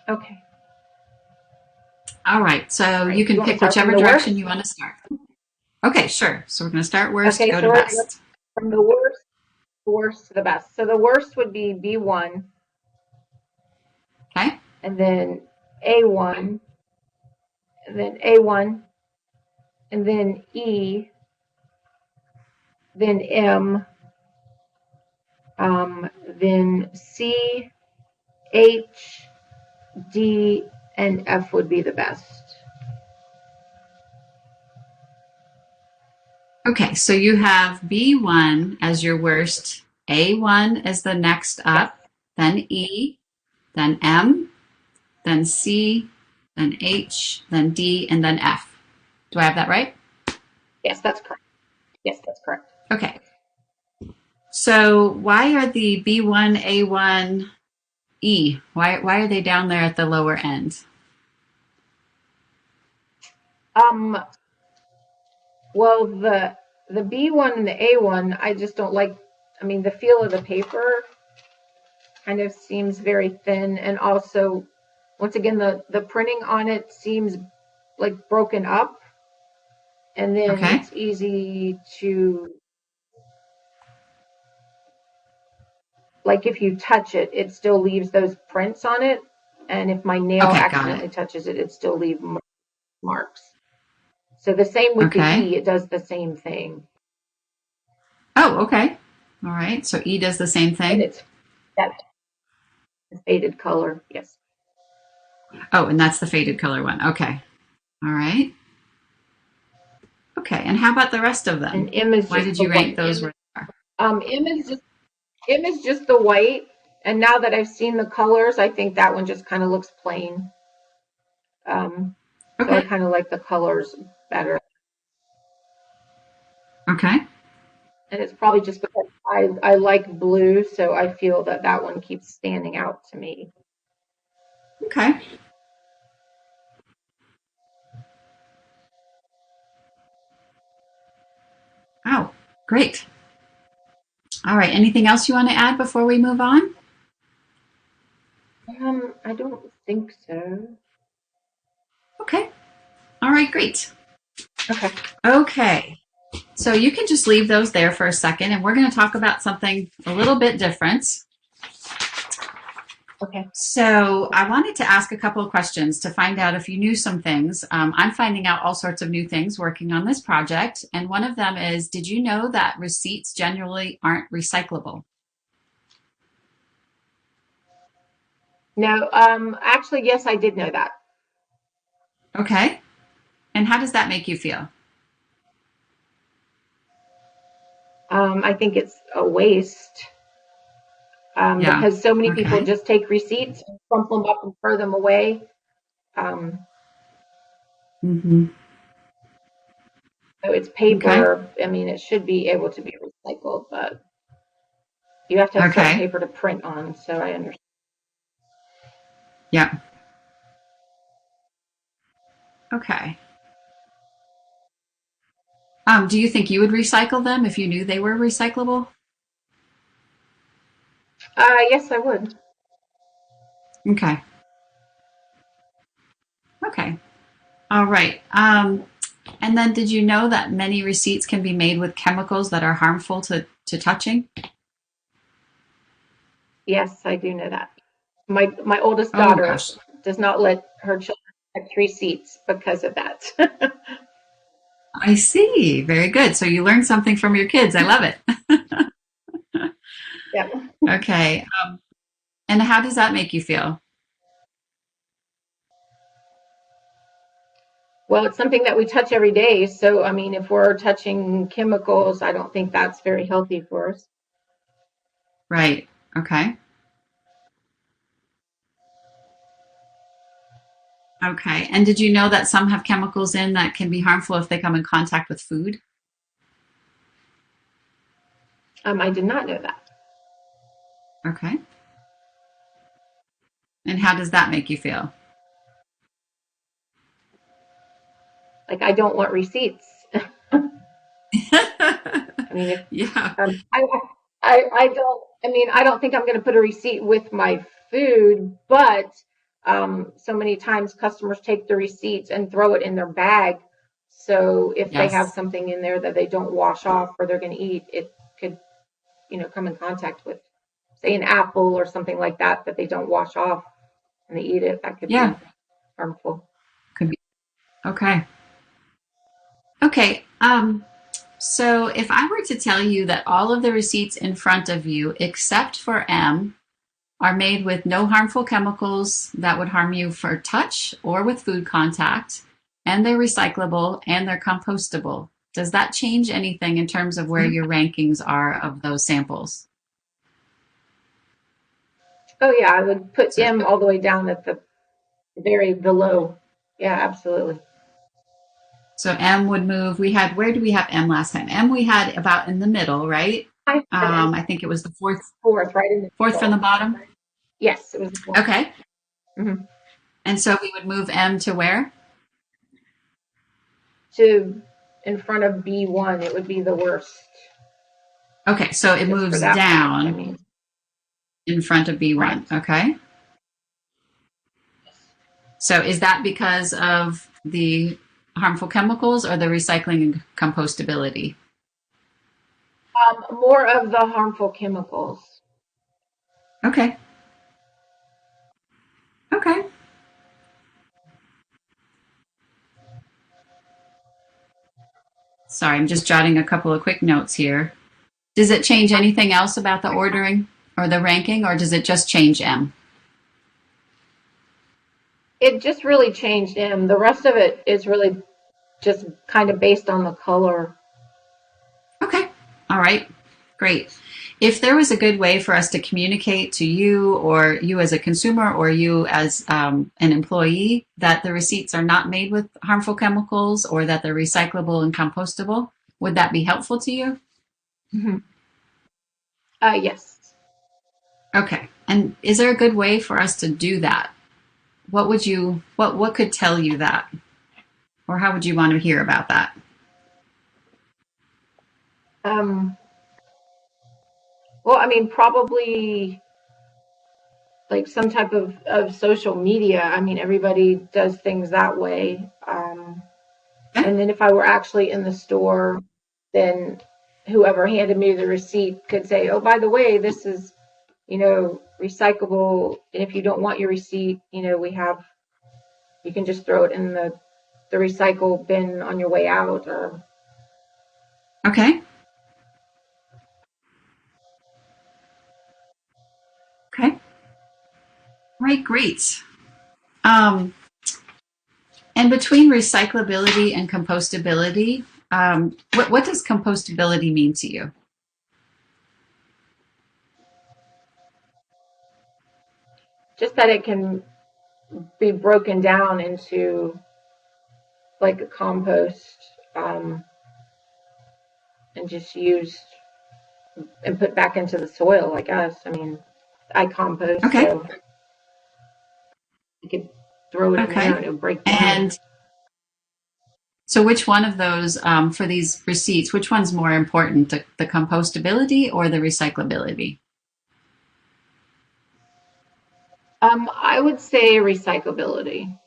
Okay. All right. All So right. you Do you can want me to pick start from whichever the direction worst? you want to start. Okay, sure. So we're going to start worst, Okay, go so to we're going best. from the worst to the best. So the worst would be B1, Okay. and then A1, and then A1, and then E, then M, then C, H, D, and F would be the best. Okay. So you have B1 as your worst. A1 is the next Yes. up, then E, then M, then C, then H, then D, and then F. Do I have that right? Yes, that's correct. Yes, that's correct. Okay. So why are the B1, A1, E? Why are they down there at the lower end? Um, well, the B1 and the A1, I just don't like. I mean, the feel of the paper kind of seems very thin, and also, once again, the printing on it seems like broken up, and then Okay. it's easy to, like, if you touch it, it still leaves those prints on it, and if my nail Okay, got it. accidentally touches it, it still leaves marks. So the same with the Okay. E, it does the same thing, Oh, okay. All right. So E does the same and thing. it's that faded color. Yes. Oh, and that's the faded color one. Okay. All right. Okay. And how about the rest of And them? M is Why just did the you rank white. those where they are? M is just the white. And now that I've seen the colors, I think that one just kind of looks plain. So I Okay. kind of like the colors better. Okay. And it's probably just because I like blue, so I feel that that one keeps standing out to me. Okay. Oh, great. All right. Anything else you want to add before we move on? I don't think so. Okay. All right. Great. Okay. Okay. So you can just leave those there for a second, and we're going to talk about something a little bit different. Okay. So I wanted to ask a couple of questions to find out if you knew some things. I'm finding out all sorts of new things working on this project. And one of them is, did you know that receipts generally aren't recyclable? No, actually, yes, I did know that. Okay. And how does that make you feel? I think it's a waste Yeah. because so many people Okay. just take receipts and crumple them up and throw them away. Um, Mm-hmm. so it's Okay. paper. I mean, it should be able to be recycled, but you have to have certain Okay. paper to print on. So I understand. Yeah. Okay. Do you think you would recycle them if you knew they were recyclable? Yes, I would. Okay. Okay. All right. And then did you know that many receipts can be made with chemicals that are harmful to touching? Yes, I do know that. My oldest Oh daughter gosh. does not let her children touch receipts because of that. I see. Very good. So you learned something from your kids. I love it. Yeah. Okay. And how does that make you feel? Well, it's something that we touch every day. So, I mean, if we're touching chemicals, I don't think that's very healthy for us. Right. Okay. Okay. And did you know that some have chemicals in that can be harmful if they come in contact with food? I did not know that. Okay. And how does that make you feel? Like, I don't want receipts. I mean, if Yeah. um, I don't. I mean, I don't think I'm going to put a receipt with my food, but so many times customers take the receipts and throw it in their bag. So if they have Yes. something in there that they don't wash off or they're going to eat, it could, come in contact with, say, an apple or something like that that they don't wash off and they eat it. That could Yeah. be harmful. Could be. Okay. Okay. So if I were to tell you that all of the receipts in front of you, except for M, are made with no harmful chemicals that would harm you for touch or with food contact, and they're recyclable and they're compostable, does that change anything in terms of where your rankings are of those samples? Oh yeah, I would put So, M all the way down at the very below. Yeah, absolutely. so M would move. Where do we have M last time? M we had about in the middle, right? I had M I think it was the fourth, right in the fourth from the middle. bottom. Yes, it was the fourth. Okay. Mm-hmm. And so we would move M to where? To in front of B1, it would be the worst, Okay, so it just for moves that product. I down mean, in front of right. B1. Okay. So is that because of the harmful chemicals or the recycling and compostability? More of the harmful chemicals. Okay. Okay. Sorry, I'm just jotting a couple of quick notes here. Does it change anything else about the ordering or the ranking, or does it just change M? It just really changed M. The rest of it is really just kind of based on the color. Okay. All right. Great. If there was a good way for us to communicate to you or you as a consumer or you as an employee that the receipts are not made with harmful chemicals or that they're recyclable and compostable, would that be helpful to you? Mm-hmm. Yes. Okay. And is there a good way for us to do that? What could tell you that? Or how would you want to hear about that? Um, well, I mean, probably like some type of social media. I mean, everybody does things that way. Okay. And then if I were actually in the store, then whoever handed me the receipt could say, oh, by the way, this is, recyclable. And if you don't want your receipt, you can just throw it in the recycle bin on your way out. Or Okay. Okay. All right, great. Um, and between recyclability and compostability, what does compostability mean to you? just that it can be broken down into like a compost, and just used and put back into the soil, I guess. I mean, I compost, Okay. so you could throw it in there Okay. and it'll break down. And so, which one of those for these receipts, which one's more important, the compostability or the recyclability? I would say recyclability.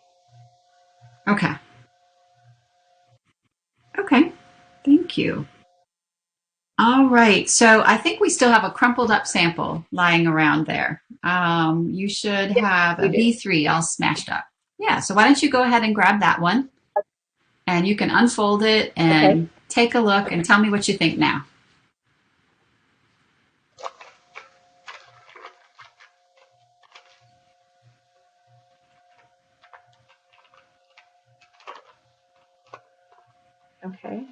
Okay. Okay. Thank you. All right. So I think we still have a crumpled up sample lying around there. You should Yes, have a we do. B3 all smashed up. Yeah. So why don't you go ahead and grab that one and you can unfold it Okay. and take a look and tell me what you think now. Okay.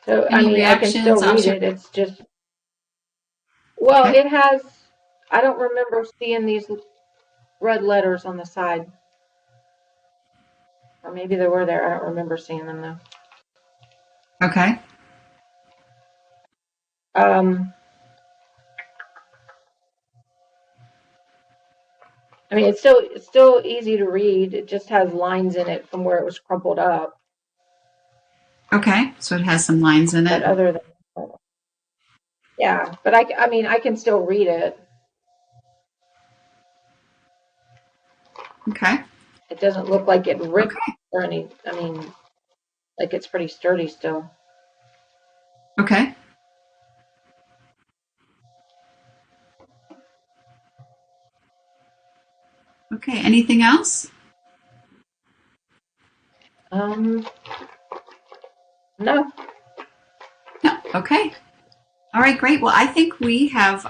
So, I Any mean, I can still reactions? I'll read show. it. It's just, well, Okay. it has, I don't remember seeing these red letters on the side. Or maybe they were there. I don't remember seeing them though. Okay. Um, I mean, it's still easy to read. It just has lines in it from where it was crumpled up. Okay. So it has some lines in But it. other than Yeah, but I mean, I can still read it. Okay. It doesn't look like it ripped Okay. or any, I mean, like it's pretty sturdy still. Okay. Okay. Anything else? Um, no. No. Okay. All right, great. Well, I think we have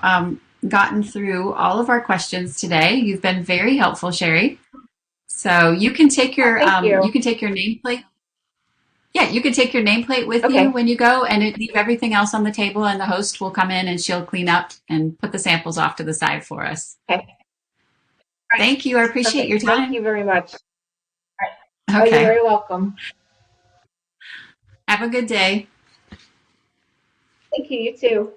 gotten through all of our questions today. You've been very helpful, Sherry. So Thank you you. can take your nameplate. Yeah, you can take your nameplate with you Okay. when you go and leave everything else on the table, and the host will come in and she'll clean up and put the samples off to the side for us. Okay. All right. Thank you. I appreciate your Perfect. Thank time. you very much. All right. Oh, you're Okay. very welcome. Have a good day. Thank you. You too.